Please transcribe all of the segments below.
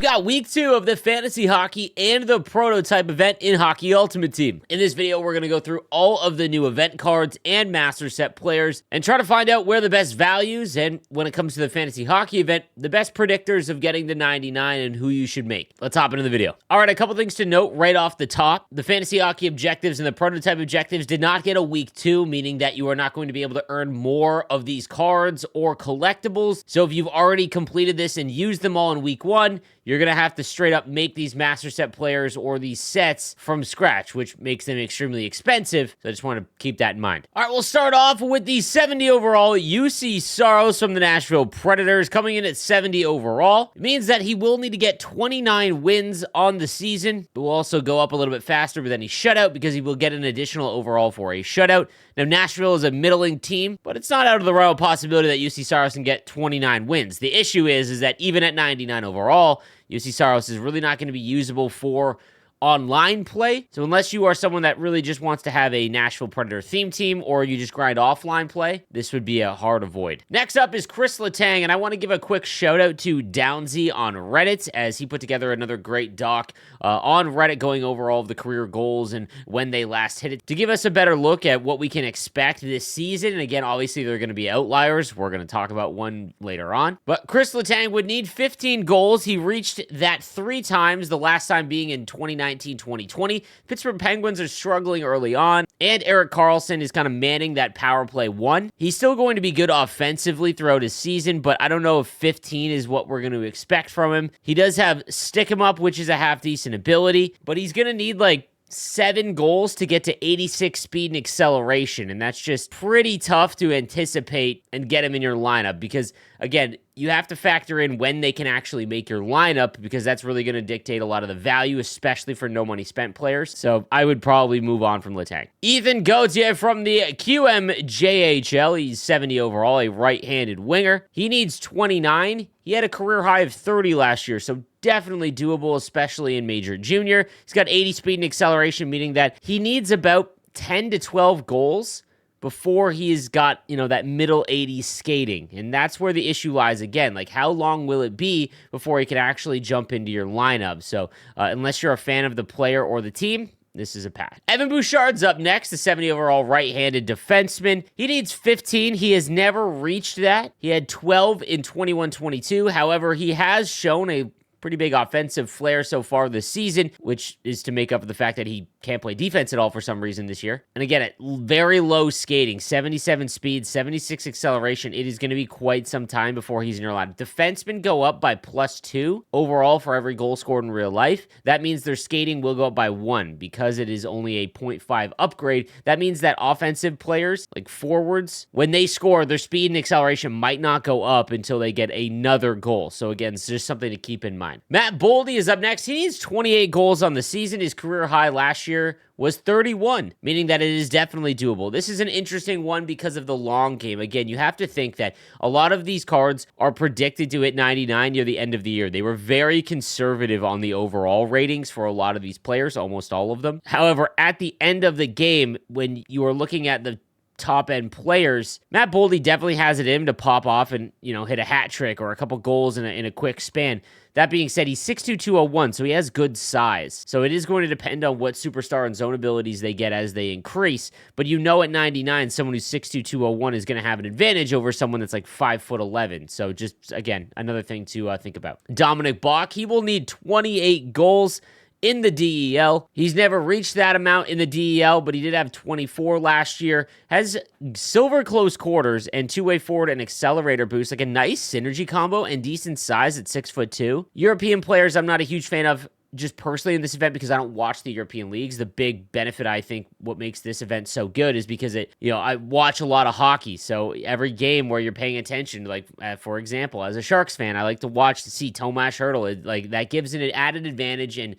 got week 2 of the fantasy hockey and the prototype event in Hockey Ultimate Team. In this video, we're going to go through all of the new event cards and master set players and try to find out where the best values and, when it comes to the fantasy hockey event, the best predictors of getting the 99 and who you should make. Let's hop into the video. All right, a couple things to note right off the top. The fantasy hockey objectives and the prototype objectives did not get a week 2, meaning that you are not going to be able to earn more of these cards or collectibles. So if you've already completed this and used them all in week 1, you're going to have to straight up make these master set players or these sets from scratch, which makes them extremely expensive. So I just want to keep that in mind. All right, we'll start off with the 70 overall Juuse Saros from the Nashville Predators, coming in at 70 overall. It means that he will need to get 29 wins on the season. It will also go up a little bit faster with any shutout because he will get an additional overall for a shutout. Now, Nashville is a middling team, but it's not out of the realm of possibility that Juuse Saros can get 29 wins. The issue is that even at 99 overall, Juuse Saros is really not going to be usable for online play. So unless you are someone that really just wants to have a Nashville Predator theme team or you just grind offline play, this would be a hard avoid. Next up is Chris Letang, and I want to give a quick shout out to Downsy on Reddit as he put together another great doc on Reddit going over all of the career goals and when they last hit it to give us a better look at what we can expect this season. And again, obviously there are going to be outliers. We're going to talk about one later on. But Chris Letang would need 15 goals. He reached that 3 times, the last time being in 2019-2020. Pittsburgh Penguins are struggling early on, and Erik Karlsson is kind of manning that power play 1. He's still going to be good offensively throughout his season, but I don't know if 15 is what we're going to expect from him. He does have Stick 'em Up, which is a half-decent ability, but he's going to need like 7 goals to get to 86 speed and acceleration, and that's just pretty tough to anticipate and get him in your lineup because, again, you have to factor in when they can actually make your lineup because that's really going to dictate a lot of the value, especially for no money spent players. So I would probably move on from Letang. Ethan Gauthier from the QMJHL. He's 70 overall, a right-handed winger. He needs 29. He had a career high of 30 last year, so definitely doable, especially in Major Junior. He's got 80 speed and acceleration, meaning that he needs about 10 to 12 goals before he's got, that middle 80s skating. And that's where the issue lies again. Like, how long will it be before he can actually jump into your lineup? So unless you're a fan of the player or the team, this is a pass. Evan Bouchard's up next, the 70 overall right-handed defenseman. He needs 15. He has never reached that. He had 12 in 21-22. However, he has shown a pretty big offensive flair so far this season, which is to make up for the fact that he can't play defense at all for some reason this year. And again, at very low skating, 77 speed, 76 acceleration, it is going to be quite some time before he's in your lineup. Defensemen go up by +2 overall for every goal scored in real life. That means their skating will go up by 1 because it is only a 0.5 upgrade. That means that offensive players, like forwards, when they score, their speed and acceleration might not go up until they get another goal. So again, it's just something to keep in mind. Matt Boldy is up next. He needs 28 goals on the season. His career high last year was 31, meaning that it is definitely doable. This is an interesting one because of the long game. Again, you have to think that a lot of these cards are predicted to hit 99 near the end of the year. They were very conservative on the overall ratings for a lot of these players, almost all of them. However, at the end of the game, when you are looking at the top-end players, Matt Boldy definitely has it in him to pop off and, hit a hat trick or a couple goals in a quick span. That being said, he's 6'2", 201, so he has good size. So it is going to depend on what superstar and zone abilities they get as they increase. But at 99, someone who's 6'2", 201 is going to have an advantage over someone that's like 5'11". So just, again, another thing to think about. Dominic Bach, he will need 28 goals in the DEL. He's never reached that amount in the DEL, but he did have 24 last year. Has silver close quarters and two-way forward and accelerator boost, like a nice synergy combo and decent size at 6'2". European players I'm not a huge fan of just personally in this event because I don't watch the European leagues. The big benefit, I think, what makes this event so good is because I watch a lot of hockey. So every game where you're paying attention, like for example, as a Sharks fan, I like to watch to see Tomas Hertl. Like that gives it an added advantage and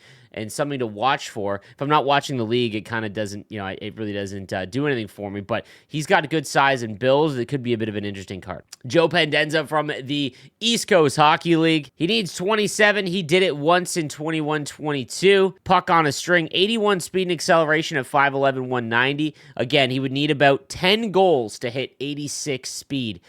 something to watch for. If I'm not watching the league, it kind of doesn't, it really doesn't do anything for me. But he's got a good size and builds. It could be a bit of an interesting card. Joe Pendenza from the East Coast Hockey League. He needs 27. He did it once in 21-22. Puck on a string, 81 speed and acceleration at 5'11", 190. Again, he would need about 10 goals to hit 86 speed.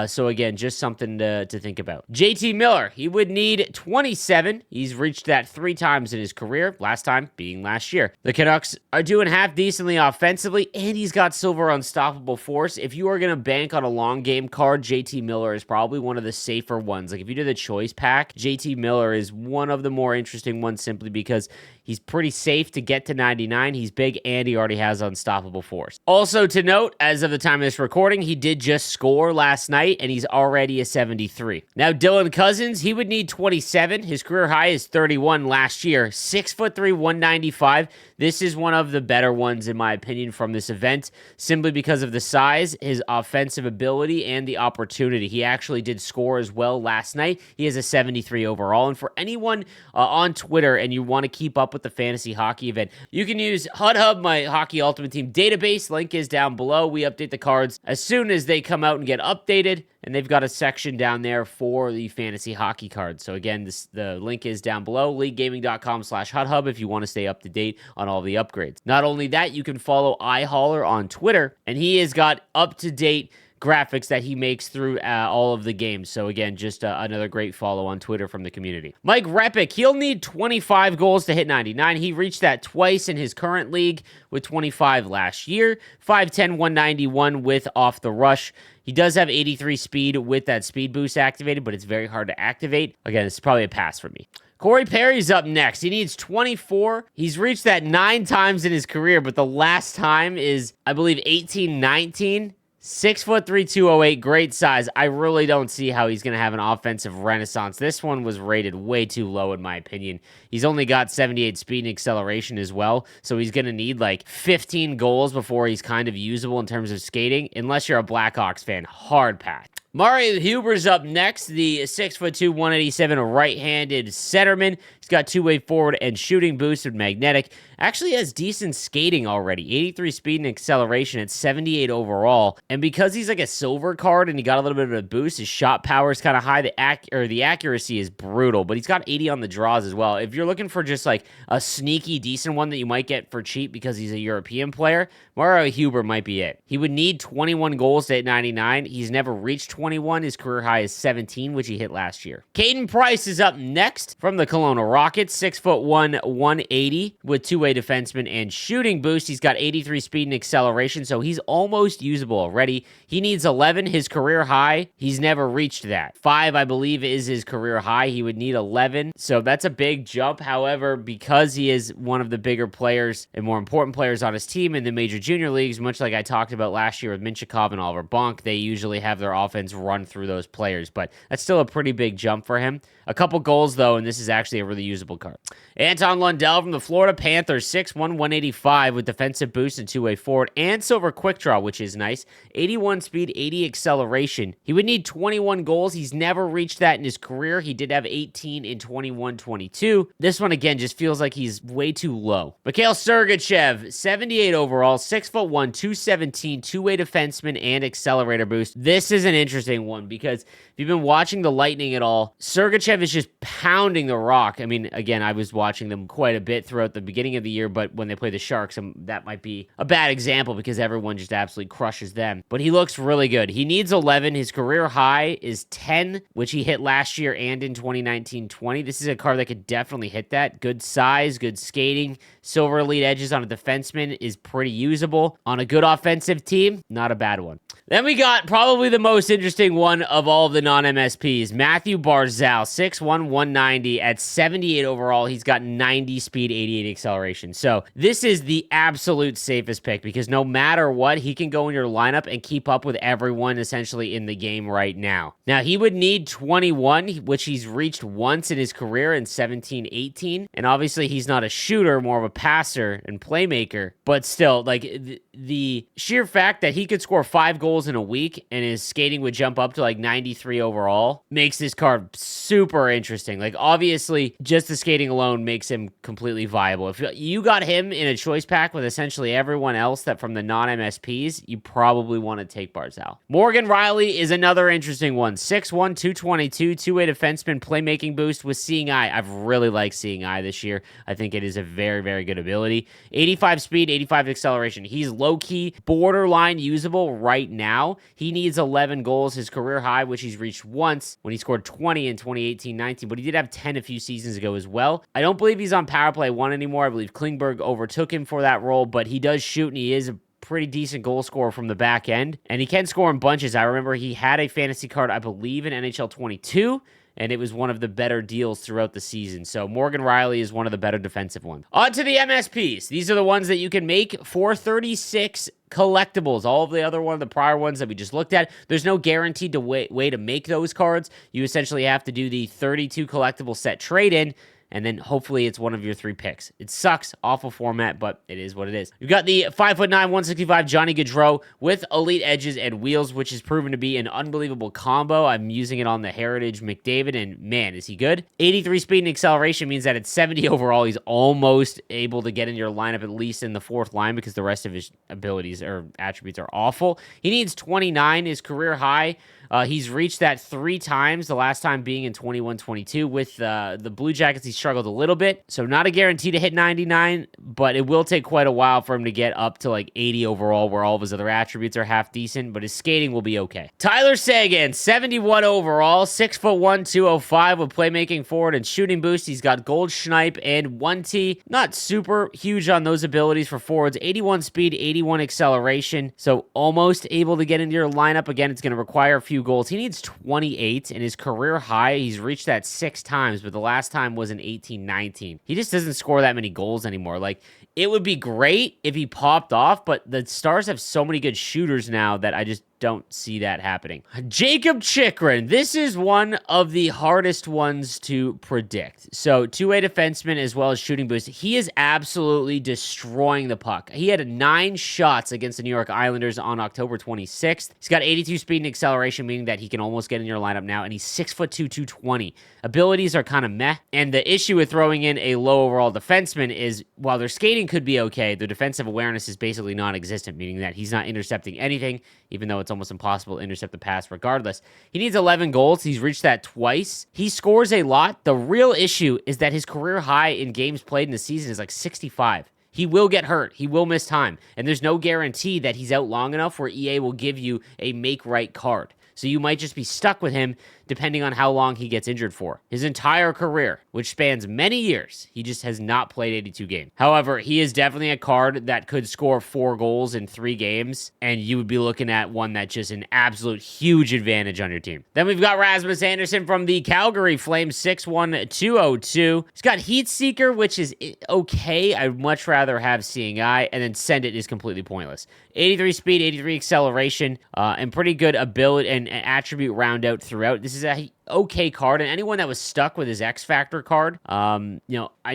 So again, just something to think about. JT Miller, he would need 27. He's reached that 3 times in his career, last time being last year. The Canucks are doing half decently offensively, and he's got silver unstoppable force. If you are going to bank on a long game card, JT Miller is probably one of the safer ones. Like if you do the choice pack, JT Miller is one of the more interesting ones simply because he's pretty safe to get to 99. He's big, and he already has unstoppable force. Also to note, as of the time of this recording, he did just score last night, and he's already a 73. Now, Dylan Cousins, he would need 27. His career high is 31 last year. 6'3", 195. This is one of the better ones, in my opinion, from this event, simply because of the size, his offensive ability, and the opportunity. He actually did score as well last night. He has a 73 overall, and for anyone on Twitter and you want to keep up with the fantasy hockey event, you can use HUDHub, my Hockey Ultimate Team database. Link is down below. We update the cards as soon as they come out and get updated, and they've got a section down there for the fantasy hockey cards. So again, the link is down below, leaguegaming.com/HUDHub, if you want to stay up to date on all the upgrades. Not only that, you can follow iHauler on Twitter, and he has got up-to-date graphics that he makes through all of the games. So again, just another great follow on Twitter from the community. Mike Repic, he'll need 25 goals to hit 99. He reached that twice in his current league with 25 last year. 5'10", 191 with off the rush. He does have 83 speed with that speed boost activated, but it's very hard to activate. Again, it's probably a pass for me. Corey Perry's up next. He needs 24. He's reached that 9 times in his career, but the last time is, I believe, 18-19. 6'3", 208, great size. I really don't see how he's going to have an offensive renaissance. This one was rated way too low, in my opinion. He's only got 78 speed and acceleration as well, so he's going to need like 15 goals before he's kind of usable in terms of skating, unless you're a Blackhawks fan. Hard pass. Mario Huber's up next, the 6'2", 187 right-handed centerman. He's got two-way forward and shooting boost with magnetic. Actually has decent skating already. 83 speed and acceleration at 78 overall. And because he's like a silver card and he got a little bit of a boost, his shot power is kind of high. The accuracy is brutal, but he's got 80 on the draws as well. If you're looking for just like a sneaky decent one that you might get for cheap because he's a European player, Mario Huber might be it. He would need 21 goals to hit 99. He's never reached 21. His career high is 17, which he hit last year. Caden Price is up next from the Kelowna Rockets. 6'1", 180 with two-way defenseman and shooting boost. He's got 83 speed and acceleration, so he's almost usable already. He needs 11. His career high, he's never reached that. 5, I believe, is his career high. He would need 11, so that's a big jump. However, because he is one of the bigger players and more important players on his team in the major junior leagues, much like I talked about last year with Minchikov and Oliver Bonk, they usually have their offense run through those players, but that's still a pretty big jump for him. A couple goals, though, and this is actually a really usable card. Anton Lundell from the Florida Panthers, 6'1", 185 with defensive boost and two-way forward and silver quick draw, which is nice. 81 speed, 80 acceleration. He would need 21 goals. He's never reached that in his career. He did have 18 in 21-22. This one, again, just feels like he's way too low. Mikhail Sergachev, 78 overall, 6'1", 217, two-way defenseman and accelerator boost. This is an interesting one because if you've been watching the Lightning at all, Sergachev is just pounding the rock. I mean, again, I was watching them quite a bit throughout the beginning of the year, but when they play the Sharks, that might be a bad example because everyone just absolutely crushes them. But he looks really good. He needs 11. His career high is 10, which he hit last year and in 2019-20. This is a card that could definitely hit that. Good size, good skating. Silver elite edges on a defenseman is pretty usable. On a good offensive team, not a bad one. Then we got probably the most interesting one of all of the non-MSPs, Matthew Barzal, 6'1", 190 at 78 overall. He's got 90 speed, 88 acceleration. So this is the absolute safest pick because no matter what, he can go in your lineup and keep up with everyone essentially in the game right now. Now, he would need 21, which he's reached once in his career in 17-18. And obviously, he's not a shooter, more of a passer and playmaker. But still, like the sheer fact that he could score 5 goals in a week and his skating would jump up to like 93 overall makes this card super interesting. Like obviously just the skating alone makes him completely viable. If you got him in a choice pack with essentially everyone else that from the non-MSPs, you probably want to take Barzal. Morgan Riley is another interesting one. 6'1", 222, two-way defenseman, playmaking boost with Seeing Eye. I've really liked Seeing Eye this year. I think it is a very, very good ability. 85 speed, 85 acceleration. He's low-key, borderline usable right now. He needs 11 goals, his career high, which he's reached once when he scored 20 in 2018-19, but he did have 10 a few seasons ago as well. I don't believe he's on power play 1 anymore. I believe Klingberg overtook him for that role, but he does shoot, and he is a pretty decent goal scorer from the back end, and he can score in bunches. I remember he had a fantasy card, I believe, in NHL 22, and it was one of the better deals throughout the season. So Morgan Rielly is one of the better defensive ones. On to the MSPs. These are the ones that you can make for 36 collectibles. All of the other the prior ones that we just looked at, there's no guaranteed way to make those cards. You essentially have to do the 32 collectible set trade-in, and then hopefully it's one of your 3 picks. It sucks, awful format, but it is what it is. You've got the 5'9", 165 Johnny Gaudreau with elite edges and wheels, which has proven to be an unbelievable combo. I'm using it on the Heritage McDavid, and man, is he good. 83 speed and acceleration means that at 70 overall, he's almost able to get in your lineup, at least in the 4th line, because the rest of his abilities or attributes are awful. He needs 29, his career high. He's reached that 3 times, the last time being in 21-22. With the Blue Jackets, he struggled a little bit, so not a guarantee to hit 99, but it will take quite a while for him to get up to like 80 overall, where all of his other attributes are half decent, but his skating will be okay. Tyler Seguin, 71 overall, 6'1", 205 with playmaking, forward, and shooting boost. He's got gold schnipe and 1T. Not super huge on those abilities for forwards. 81 speed, 81 acceleration, so almost able to get into your lineup. Again, it's going to require a few goals. He needs 28, and his career high, he's reached that 6 times, but the last time was in 18-19. He just doesn't score that many goals anymore. Like, it would be great if he popped off, but the Stars have so many good shooters now that I just don't see that happening. Jakob Chychrun. This is one of the hardest ones to predict. So, two-way defenseman as well as shooting boost. He is absolutely destroying the puck. He had 9 shots against the New York Islanders on October 26th. He's got 82 speed and acceleration, meaning that he can almost get in your lineup now, and he's 6'2", 220. Abilities are kind of meh, and the issue with throwing in a low overall defenseman is, while their skating could be okay, their defensive awareness is basically non-existent, meaning that he's not intercepting anything, even though it's almost impossible to intercept the pass regardless. He needs 11 goals. He's reached that twice. He scores a lot. The real issue is that his career high in games played in the season is like 65. He will get hurt. He will miss time. And there's no guarantee that he's out long enough where EA will give you a make-right card. So you might just be stuck with him depending on how long he gets injured for. His entire career, which spans many years, he just has not played 82 games. However, he is definitely a card that could score 4 goals in 3 games, and you would be looking at one that's just an absolute huge advantage on your team. Then we've got Rasmus Andersson from the Calgary Flames, 6'1", 202. He's got Heat Seeker, which is okay. I'd much rather have Seeing Eye, and then Send It is completely pointless. 83 speed, 83 acceleration, and pretty good ability and attribute round out throughout. This is a okay card, and anyone that was stuck with his X Factor card, I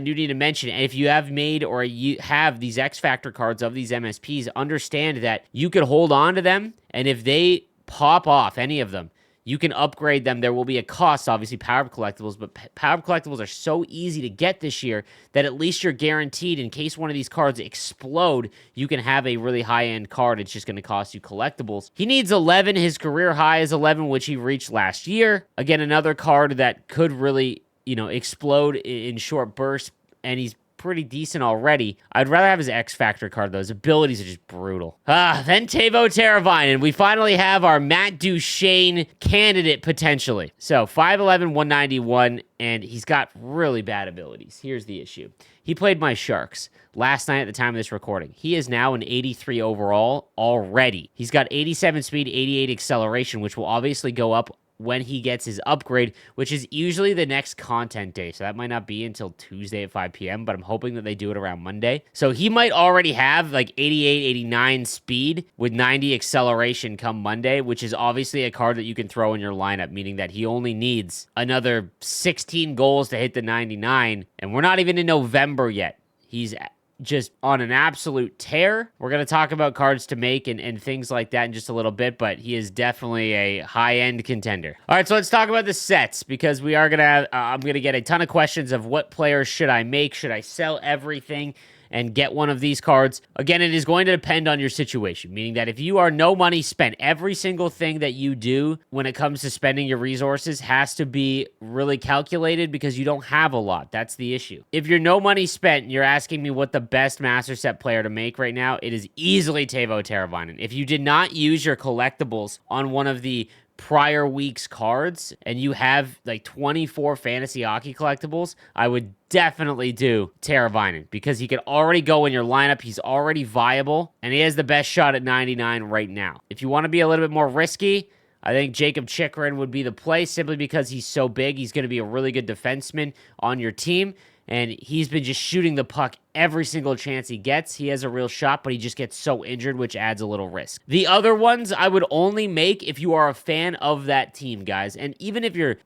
do need to mention, if you have made or you have these X Factor cards of these MSPs, understand that you could hold on to them, and if they pop off, any of them, you can upgrade them. There will be a cost, obviously, Power-Up Collectibles, but Power-Up Collectibles are so easy to get this year that at least you're guaranteed, in case one of these cards explode, you can have a really high-end card. It's just going to cost you collectibles. He needs 11. His career high is 11, which he reached last year. Again, another card that could really, explode in short bursts, and he's pretty decent already. I'd rather have his X Factor card, though. His abilities are just brutal. Then Teuvo Teravainen. We finally have our Matt Duchene candidate, potentially. So, 5'11", 191, and he's got really bad abilities. Here's the issue. He played my Sharks last night at the time of this recording. He is now an 83 overall already. He's got 87 speed, 88 acceleration, which will obviously go up when he gets his upgrade, which is usually the next content day. So that might not be until Tuesday at 5 p.m., but I'm hoping that they do it around Monday. So he might already have like 88, 89 speed with 90 acceleration come Monday, which is obviously a card that you can throw in your lineup, meaning that he only needs another 16 goals to hit the 99, and we're not even in November yet. He's just on an absolute tear. We're going to talk about cards to make and things like that in just a little bit, but he is definitely a high-end contender. All right, so let's talk about the sets, because we are going to have, I'm going to get a ton of questions of what players should I make? Should I sell everything? and get one of these cards. Again, it is going to depend on your situation, meaning that if you are no money spent, every single thing that you do when it comes to spending your resources has to be really calculated because you don't have a lot. That's the issue. If you're no money spent and you're asking me what the best Master Set player to make right now, it is easily Teuvo Teravainen. If you did not use your collectibles on one of the prior week's cards and you have like 24 fantasy hockey collectibles, I would definitely do Teravainen because he could already go in your lineup. He's already viable and he has the best shot at 99 right now. If you want to be a little bit more risky, I think Jakob Chychrun would be the play simply because he's so big. He's going to be a really good defenseman on your team, and he's been just shooting the puck every single chance he gets. He has a real shot, but he just gets so injured, which adds a little risk. The other ones I would only make if you are a fan of that team, guys. And even if you're,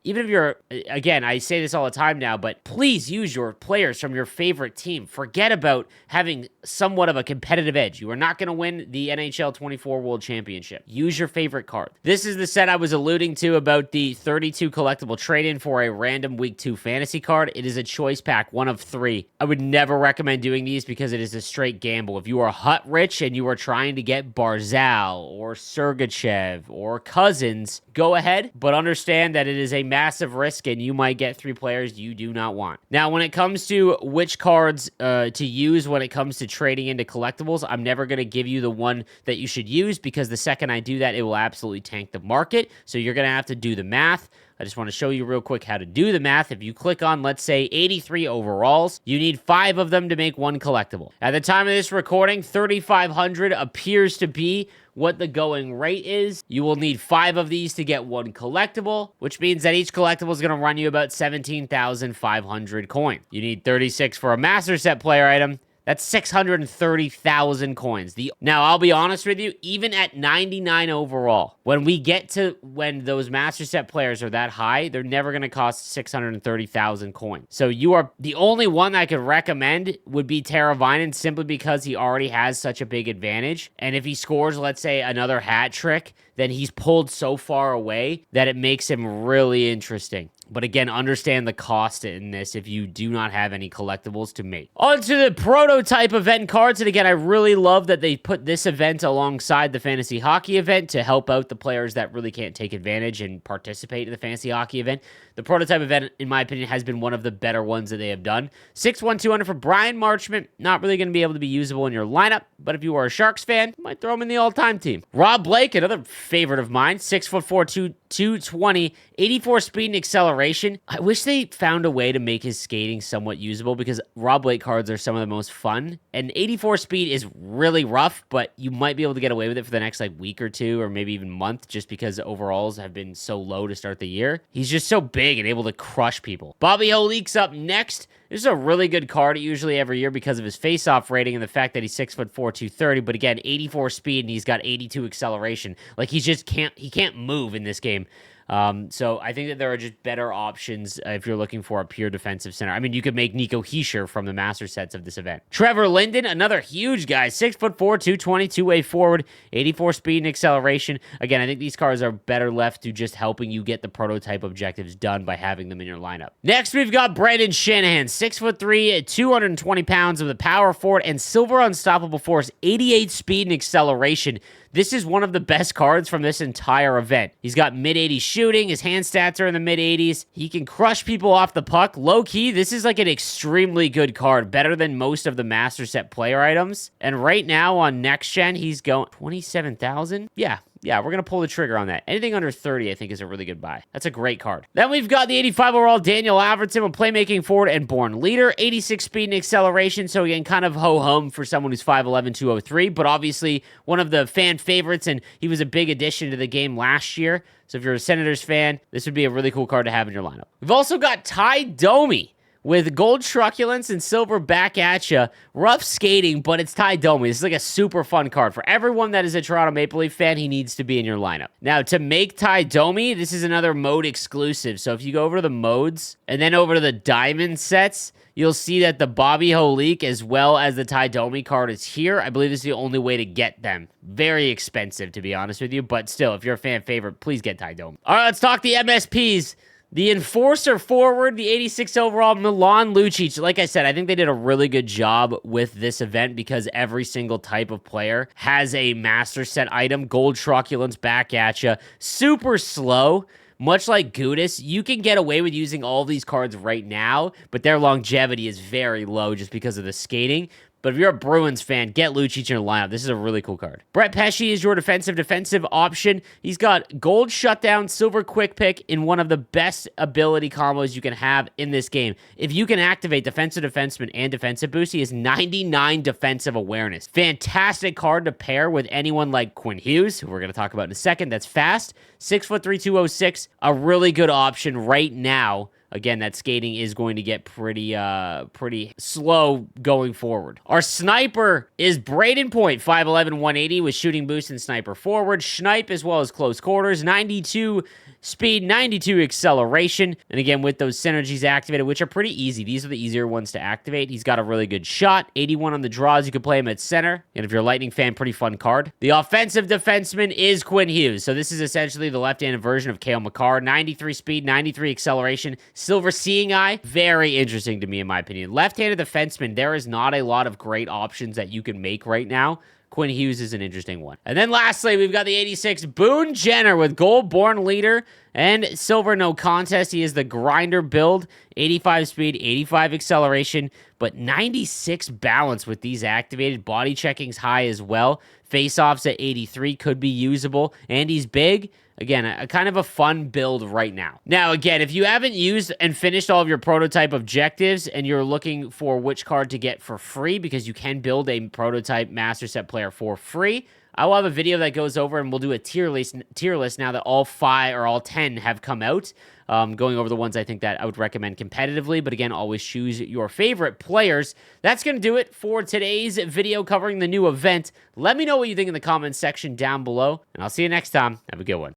again, I say this all the time now, but please use your players from your favorite team. Forget about having somewhat of a competitive edge. You are not going to win the NHL 24 World Championship. Use your favorite card. This is the set I was alluding to about the 32 collectible trade-in for a random Week 2 fantasy card. It is a choice pack, one of 3. I would never recommend doing these because it is a straight gamble. If you are hut rich and you are trying to get Barzal or Sergachev or Cousins, go ahead, but understand that it is a massive risk and you might get 3 players you do not want. Now, when it comes to which cards to use when it comes to trading into collectibles, I'm never going to give you the one that you should use because the second I do that, it will absolutely tank the market. So you're going to have to do the math. I just want to show you real quick how to do the math. If you click on, let's say, 83 overalls, you need 5 of them to make one collectible. At the time of this recording, 3,500 appears to be what the going rate is. You will need 5 of these to get one collectible, which means that each collectible is going to run you about 17,500 coins. You need 36 for a Master Set player item. That's 630,000 coins. Now, I'll be honest with you, even at 99 overall, when we get to when those Master Set players are that high, they're never going to cost 630,000 coins. So you are the only one I could recommend would be Teravainen simply because he already has such a big advantage. And if he scores, let's say, another hat trick, then he's pulled so far away that it makes him really interesting. But again, understand the cost in this if you do not have any collectibles to make. On to the prototype event cards. And again, I really love that they put this event alongside the fantasy hockey event to help out the players that really can't take advantage and participate in the fantasy hockey event. The prototype event, in my opinion, has been one of the better ones that they have done. 6-1-200 for Brian Marchment. Not really going to be able to be usable in your lineup, but if you are a Sharks fan, you might throw him in the all-time team. Rob Blake, another favorite of mine, 6'4", 220, 84 speed and acceleration. I wish they found a way to make his skating somewhat usable because Rob Blake cards are some of the most fun. And 84 speed is really rough, but you might be able to get away with it for the next week or 2 or maybe even month just because the overalls have been so low to start the year. He's just so big and able to crush people. Bobby Holik's up next. This is a really good card usually every year because of his face-off rating and the fact that he's 6'4", 230, but again, 84 speed and he's got 82 acceleration. He can't move in this game. So I think that there are just better options if you're looking for a pure defensive center. I mean, you could make Nico Hischier from the master sets of this event. Trevor Linden, another huge guy, 6'4", 220, two-way forward, 84 speed and acceleration. Again, I think these cards are better left to just helping you get the prototype objectives done by having them in your lineup. Next, we've got Brandon Shanahan, 6'3", 220 pounds with a power forward and silver unstoppable force, 88 speed and acceleration. This is one of the best cards from this entire event. He's got mid-80s shooting. His hand stats are in the mid-80s. He can crush people off the puck. Low-key, this is an extremely good card. Better than most of the Master Set player items. And right now on Next Gen, he's going 27,000? Yeah, we're going to pull the trigger on that. Anything under 30, I think, is a really good buy. That's a great card. Then we've got the 85 overall Daniel Alfredsson with playmaking forward and born leader. 86 speed and acceleration, so again, kind of ho-hum for someone who's 5'11", 203, but obviously one of the fan favorites, and he was a big addition to the game last year. So if you're a Senators fan, this would be a really cool card to have in your lineup. We've also got Ty Domi with gold truculence and silver back at ya. Rough skating, but it's Ty Domi. This is a super fun card. For everyone that is a Toronto Maple Leaf fan, he needs to be in your lineup. Now, to make Ty Domi, this is another mode exclusive. So if you go over to the modes and then over to the diamond sets, you'll see that the Bobby Holik as well as the Ty Domi card is here. I believe this is the only way to get them. Very expensive, to be honest with you, but still, if you're a fan favorite, please get Ty Domi. All right, let's talk the MSPs. The Enforcer forward, the 86 overall, Milan Lucic. Like I said, I think they did a really good job with this event because every single type of player has a master set item. Gold Truculence back at you. Super slow. Much like Gudis, you can get away with using all these cards right now, but their longevity is very low just because of the skating. But if you're a Bruins fan, get Lucic in your lineup. This is a really cool card. Brett Pesce is your defensive option. He's got gold shutdown, silver quick pick in one of the best ability combos you can have in this game. If you can activate defensive defenseman and defensive boost, he has 99 defensive awareness. Fantastic card to pair with anyone like Quinn Hughes, who we're going to talk about in a second. That's fast. 6'3", 206. A really good option right now. Again, that skating is going to get pretty slow going forward. Our sniper is Braden Point, 5'11", 180 with shooting boost and sniper forward. Snipe as well as close quarters, 92 speed, 92 acceleration. And again, with those synergies activated, which are pretty easy. These are the easier ones to activate. He's got a really good shot. 81 on the draws. You can play him at center. And if you're a Lightning fan, pretty fun card. The offensive defenseman is Quinn Hughes. So this is essentially the left-handed version of Cale Makar. 93 speed, 93 acceleration. Silver Seeing Eye. Very interesting to me, in my opinion. Left-handed defenseman, there is not a lot of great options that you can make right now. Quinn Hughes is an interesting one. And then lastly, we've got the 86 Boone Jenner with Gold Born Leader and Silver No Contest. He is the grinder build, 85 speed, 85 acceleration, but 96 balance with these activated. Body checking's high as well. Face-offs at 83 could be usable, and he's big. Again, a kind of a fun build right now. Now, again, if you haven't used and finished all of your prototype objectives and you're looking for which card to get for free, because you can build a prototype master set player for free, I will have a video that goes over and we'll do a tier list now that all 5 or all 10 have come out. Going over the ones I think that I would recommend competitively, but again, always choose your favorite players. That's going to do it for today's video covering the new event. Let me know what you think in the comments section down below, and I'll see you next time. Have a good one.